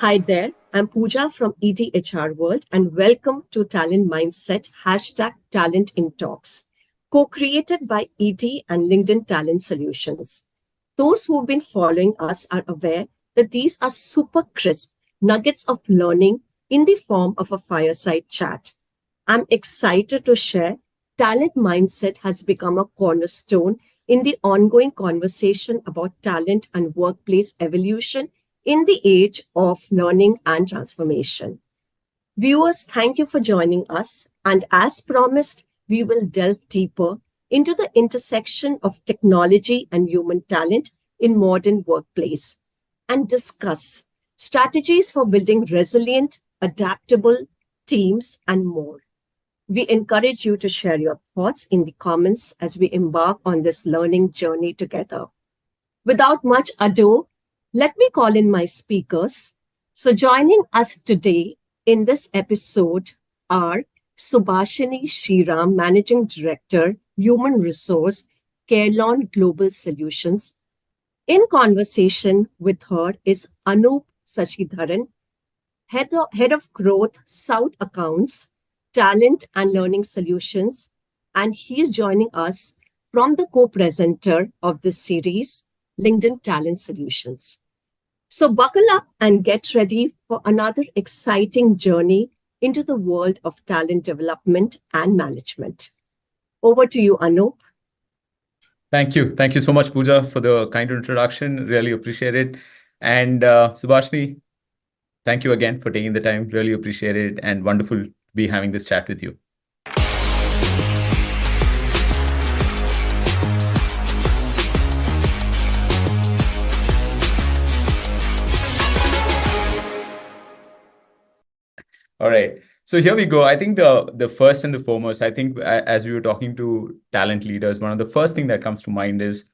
Hi there, I'm Pooja from ETHRWORLD and welcome to Talent Mindset #Talent in Talks, co-created by ET and LinkedIn Talent Solutions. Those who've been following us are aware that these are super crisp nuggets of learning in the form of a fireside chat. I'm excited to share Talent Mindset has become a cornerstone in the ongoing conversation about talent and workplace evolution in the age of learning and transformation. Viewers, thank you for joining us. And as promised, we will delve deeper into the intersection of technology and human talent in modern workplace and discuss strategies for building resilient, adaptable teams and more. We encourage you to share your thoughts in the comments as we embark on this learning journey together. Without much ado, let me call in my speakers. So joining us today in this episode are Subhashini Shriram, Managing Director, Human Resource, Carelon Global Solutions. In conversation with her is Anup Sashidharan, Head of Growth, South Accounts, Talent and Learning Solutions. And he is joining us from the co-presenter of this series, LinkedIn Talent Solutions. So buckle up and get ready for another exciting journey into the world of talent development and management. Over to you, Anup. Thank you. Thank you so much, Pooja, for the kind introduction. Really appreciate it. And Subhashini, thank you again for taking the time. Really appreciate it and wonderful to be having this chat with you. All right. So here we go. I think the first and the foremost, I think as we were talking to talent leaders, one of the first thing that comes to mind is,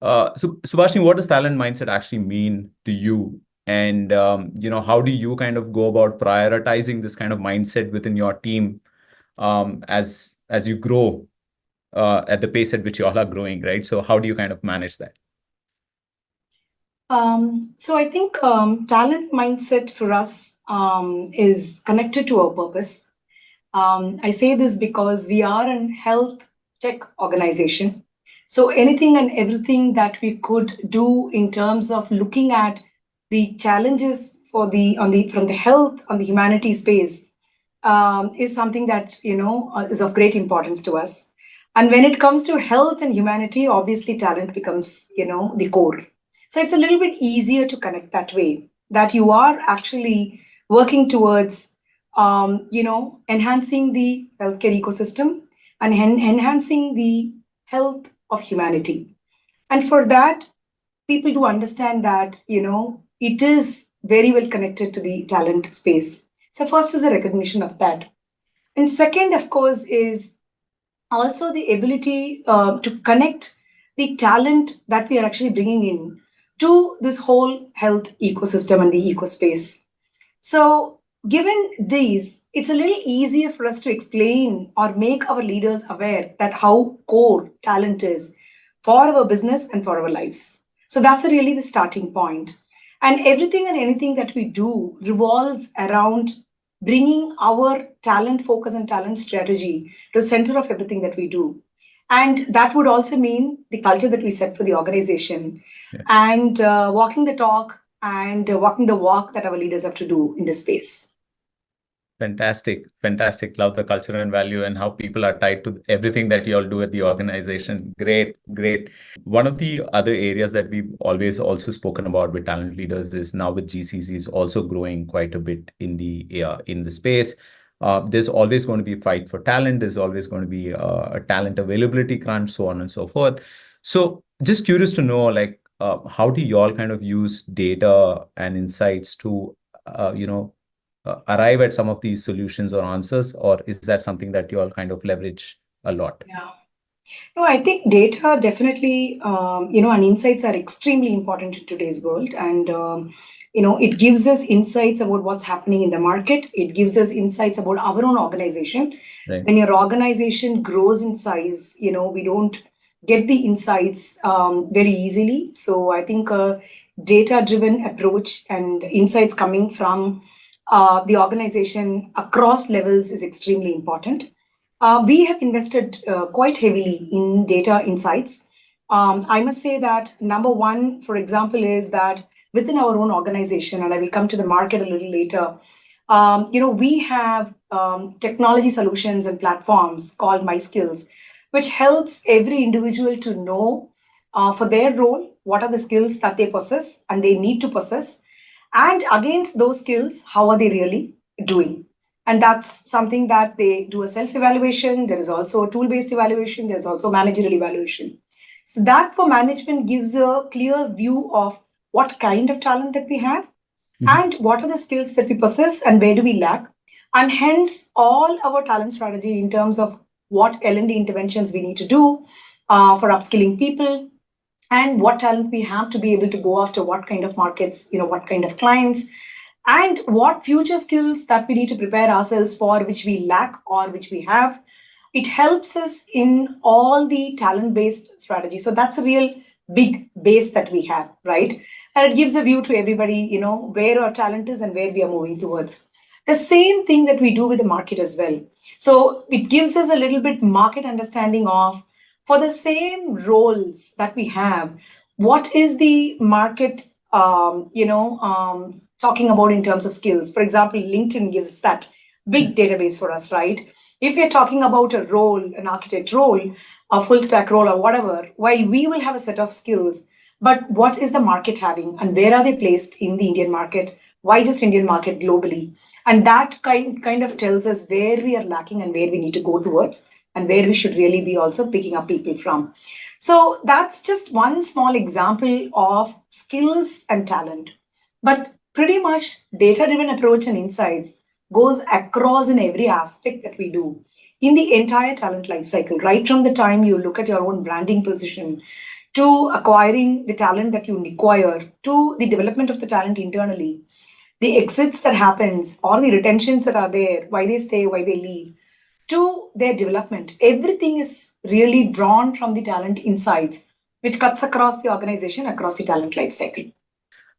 so Subhashini, what does talent mindset actually mean to you? And, how do you kind of go about prioritizing this kind of mindset within your team as you grow at the pace at which you all are growing, right? So how do you kind of manage that? So I think talent mindset for us is connected to our purpose. I say this because we are an health tech organization. So anything and everything that we could do in terms of looking at the challenges from the health on the humanity space is something that is of great importance to us. And when it comes to health and humanity, obviously talent becomes the core. So it's a little bit easier to connect that way, that you are actually working towards, enhancing the healthcare ecosystem and enhancing the health of humanity. And for that, people do understand that, it is very well connected to the talent space. So first is a recognition of that. And second, of course, is also the ability to connect the talent that we are actually bringing in to this whole health ecosystem and the ecospace. So given these, it's a little easier for us to explain or make our leaders aware that how core talent is for our business and for our lives. So that's really the starting point. And everything and anything that we do revolves around bringing our talent focus and talent strategy to the center of everything that we do. And that would also mean the culture that we set for the organization and walking the talk and walking the walk that our leaders have to do in this space. Fantastic. Fantastic. Love the culture and value and how people are tied to everything that you all do at the organization. Great, great. One of the other areas that we've always also spoken about with talent leaders is now with GCCs also growing quite a bit in the space. There's always going to be a fight for talent. There's always going to be a talent availability crunch, so on and so forth. So just curious to know, how do you all kind of use data and insights to, arrive at some of these solutions or answers, or is that something that you all kind of leverage a lot? Yeah. No, I think data definitely, and insights are extremely important in today's world. And, it gives us insights about what's happening in the market. It gives us insights about our own organization. Right. When your organization grows in size, we don't get the insights very easily. So I think data-driven approach and insights coming from the organization across levels is extremely important. We have invested quite heavily in data insights. I must say that number one, for example, is that within our own organization, and I will come to the market a little later, we have technology solutions and platforms called MySkills, which helps every individual to know for their role, what are the skills that they possess and they need to possess. And against those skills, how are they really doing? And that's something that they do a self-evaluation. There is also a tool-based evaluation. There's also managerial evaluation. So that for management gives a clear view of what kind of talent that we have and what are the skills that we possess and where do we lack. And hence all our talent strategy in terms of what L&D interventions we need to do for upskilling people and what talent we have to be able to go after what kind of markets, what kind of clients, and what future skills that we need to prepare ourselves for, which we lack or which we have. It helps us in all the talent-based strategy. So that's a real big base that we have, right? And it gives a view to everybody, where our talent is and where we are moving towards. The same thing that we do with the market as well. So it gives us a little bit market understanding of, for the same roles that we have, what is the market, talking about in terms of skills. For example, LinkedIn gives that big database for us, right? If you're talking about a role, an architect role, a full stack role or whatever, while we will have a set of skills, but what is the market having and where are they placed in the Indian market? Why just Indian market globally? And that kind of tells us where we are lacking and where we need to go towards and where we should really be also picking up people from. So that's just one small example of skills and talent. But pretty much data-driven approach and insights goes across in every aspect that we do in the entire talent life cycle, right from the time you look at your own branding position, to acquiring the talent that you acquire, to the development of the talent internally, the exits that happens or the retentions that are there, why they stay, why they leave, to their development. Everything is really drawn from the talent insights, which cuts across the organization, across the talent life cycle.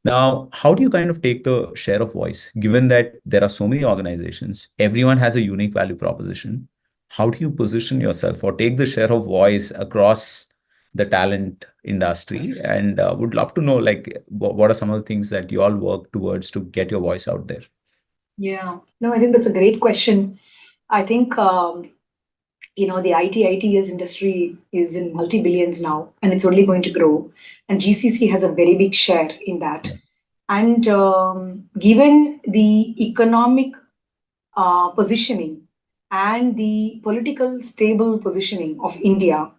Now, how do you kind of take the share of voice, given that there are so many organizations, everyone has a unique value proposition? How do you position yourself or take the share of voice across the talent industry? And would love to know, what are some of the things that you all work towards to get your voice out there? Yeah, no, I think that's a great question. I think, the ITS industry is in multi-billions now, and it's only going to grow. And GCC has a very big share in that. And given the economic positioning and the political stable positioning of India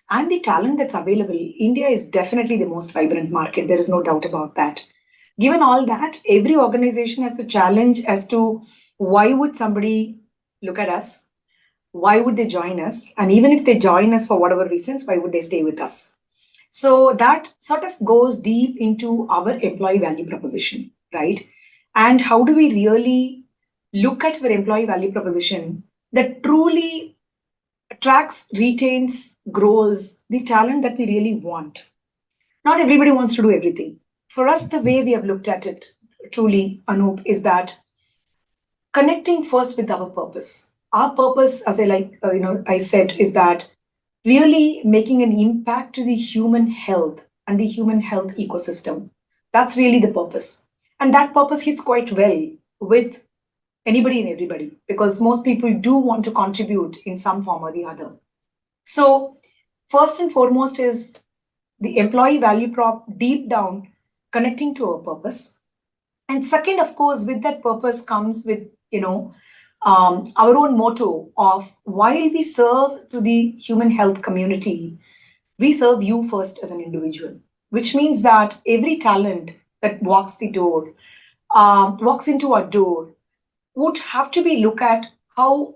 and the talent that's available, India is definitely the most vibrant market. There is no doubt about that. Given all that, every organization has to challenge as to why would somebody look at us? Why would they join us? And even if they join us for whatever reasons, why would they stay with us? So that sort of goes deep into our employee value proposition, right? And how do we really look at our employee value proposition that truly attracts, retains, grows the talent that we really want? Not everybody wants to do everything. For us, the way we have looked at it, truly, Anup, is that connecting first with our purpose. Our purpose, as I said, is that really making an impact to the human health and the human health ecosystem. That's really the purpose. And that purpose hits quite well with anybody and everybody, because most people do want to contribute in some form or the other. So first and foremost is the employee value prop deep down, connecting to our purpose. And second, of course, with that purpose comes with, our own motto of, while we serve to the human health community, we serve you first as an individual, which means that every talent that walks into our door would have to be looked at how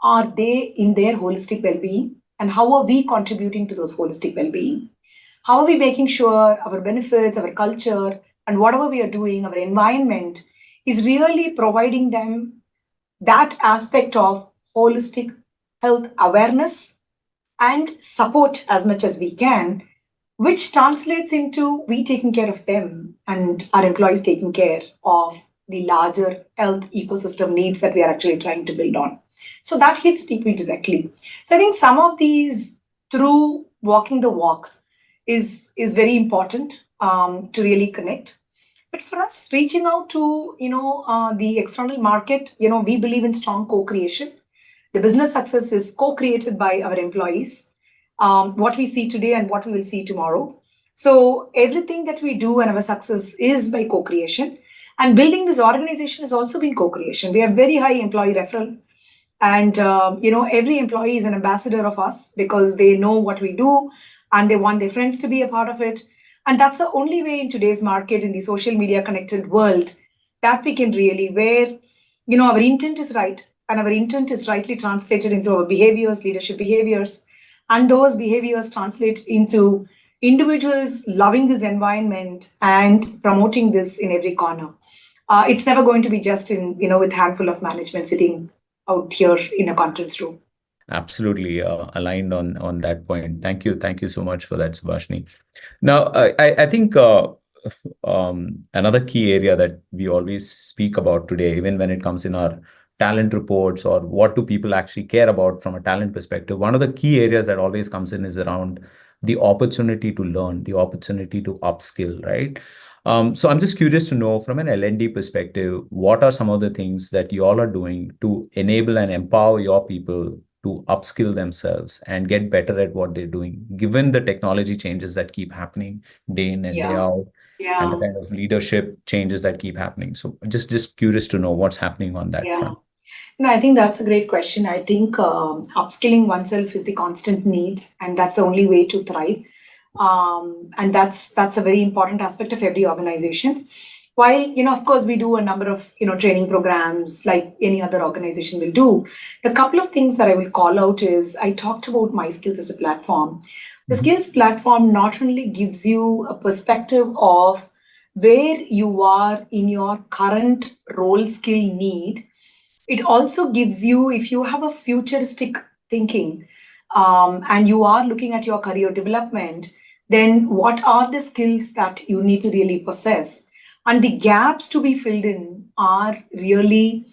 are they in their holistic well-being and how are we contributing to those holistic well-being? How are we making sure our benefits, our culture, and whatever we are doing, our environment is really providing them that aspect of holistic health awareness and support as much as we can which translates into we taking care of them and our employees taking care of the larger health ecosystem needs that we are actually trying to build on. So that hits people directly. So I think some of these, through walking the walk, is very important to really connect. But for us, reaching out to the external market, we believe in strong co-creation. The business success is co-created by our employees. What we see today and what we will see tomorrow. So everything that we do and our success is by co-creation. And building this organization has also been co-creation. We have very high employee referral. And, every employee is an ambassador of us because they know what we do and they want their friends to be a part of it. And that's the only way in today's market, in the social media connected world, that we can really, where, our intent is right and our intent is rightly translated into our behaviors, leadership behaviors. And those behaviors translate into individuals loving this environment and promoting this in every corner. It's never going to be just in, with a handful of management sitting out here in a conference room. Absolutely aligned on that point. Thank you so much for that, Subhashini. Now, I think another key area that we always speak about today, even when it comes in our talent reports or what do people actually care about from a talent perspective, one of the key areas that always comes in is around the opportunity to learn, the opportunity to upskill, right? So I'm just curious to know from an L&D perspective, what are some of the things that you all are doing to enable and empower your people to upskill themselves and get better at what they're doing, given the technology changes that keep happening day in and day out, and the kind of leadership changes that keep happening. So just curious to know what's happening on that front. No, I think that's a great question. I think upskilling oneself is the constant need, and that's the only way to thrive. And that's a very important aspect of every organization. While, of course, we do a number of, training programs like any other organization will do. The couple of things that I will call out is I talked about My Skills as a platform. The Skills platform not only gives you a perspective of where you are in your current role skill need, it also gives you, if you have a futuristic thinking and you are looking at your career development, then what are the skills that you need to really possess? And the gaps to be filled in are really,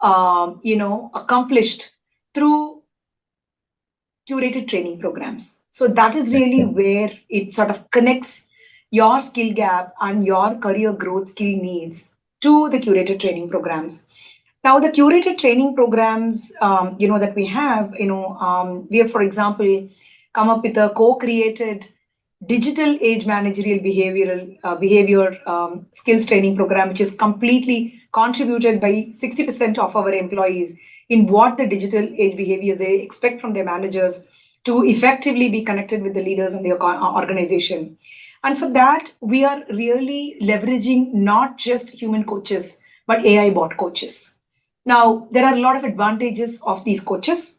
accomplished through curated training programs. So that is really where it sort of connects your skill gap and your career growth skill needs to the curated training programs. Now, the curated training programs, that we have, we have, for example, come up with a co-created digital age managerial behavior skills training program, which is completely contributed by 60% of our employees in what the digital age behaviors they expect from their managers to effectively be connected with the leaders in the organization. And for that, we are really leveraging not just human coaches, but AI bot coaches. Now, there are a lot of advantages of these coaches,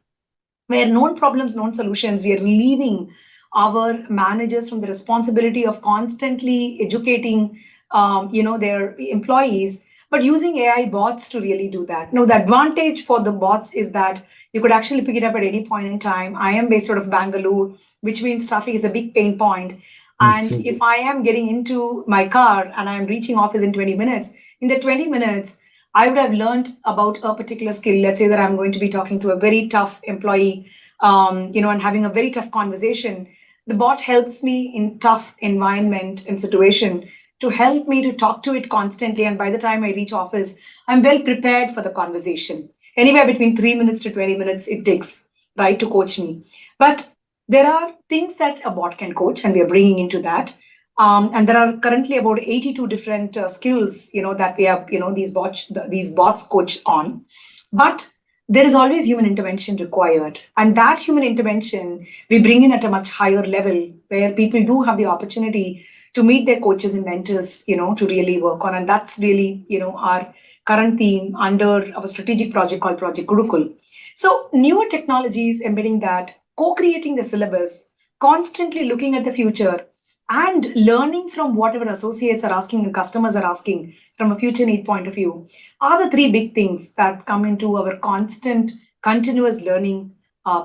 where known problems, known solutions, we are relieving our managers from the responsibility of constantly educating, their employees, but using AI bots to really do that. Now, the advantage for the bots is that you could actually pick it up at any point in time. I am based out of Bangalore, which means traffic is a big pain point. And if I am getting into my car and I'm reaching office in 20 minutes, in the 20 minutes, I would have learned about a particular skill. Let's say that I'm going to be talking to a very tough employee, and having a very tough conversation. The bot helps me in tough environment and situation to help me to talk to it constantly. And by the time I reach office, I'm well prepared for the conversation. Anywhere between 3 minutes to 20 minutes it takes, right, to coach me. But there are things that a bot can coach, and we are bringing into that. And there are currently about 82 different skills, that we have, these bots coach on. But there is always human intervention required. And that human intervention, we bring in at a much higher level, where people do have the opportunity to meet their coaches and mentors, to really work on. And that's really, our current theme under our strategic project called Project Gurukul. So newer technologies embedding that, co-creating the syllabus, constantly looking at the future, and learning from whatever associates are asking and customers are asking from a future need point of view are the three big things that come into our constant, continuous learning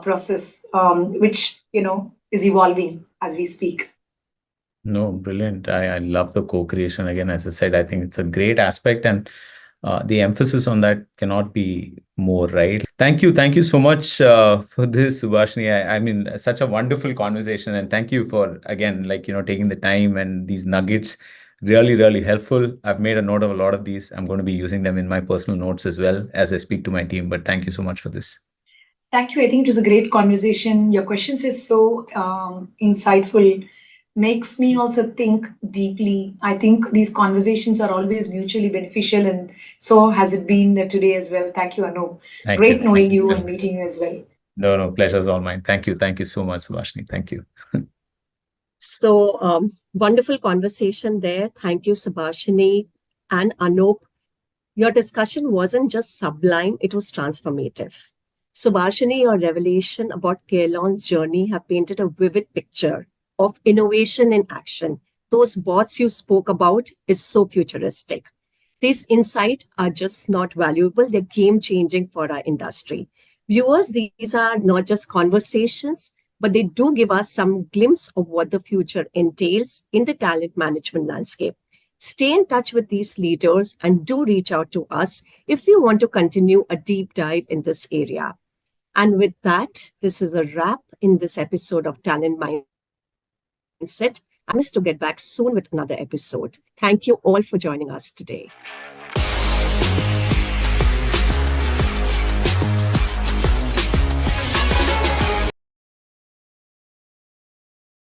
process, which, is evolving as we speak. No, brilliant. I love the co-creation. Again, as I said, I think it's a great aspect, and the emphasis on that cannot be more, right? Thank you. Thank you so much for this, Subhashini. I mean, such a wonderful conversation. And thank you for, again, like, taking the time and these nuggets. Really, really helpful. I've made a note of a lot of these. I'm going to be using them in my personal notes as well as I speak to my team. But thank you so much for this. Thank you. I think it was a great conversation. Your questions were so insightful. Makes me also think deeply. I think these conversations are always mutually beneficial, and so has it been today as well. Thank you, Anu. Great knowing you and meeting you as well. No, pleasure is all mine. Thank you. Thank you so much, Subhashini. Thank you. So wonderful conversation there. Thank you, Subhashini and Anup. Your discussion wasn't just sublime, it was transformative. Subhashini, your revelation about Carelon's journey have painted a vivid picture of innovation in action. Those bots you spoke about is so futuristic. These insights are just not valuable, they're game-changing for our industry. Viewers, these are not just conversations, but they do give us some glimpse of what the future entails in the talent management landscape. Stay in touch with these leaders and do reach out to us if you want to continue a deep dive in this area. And with that, this is a wrap in this episode of Talent Mindset. I promise to get back soon with another episode. Thank you all for joining us today.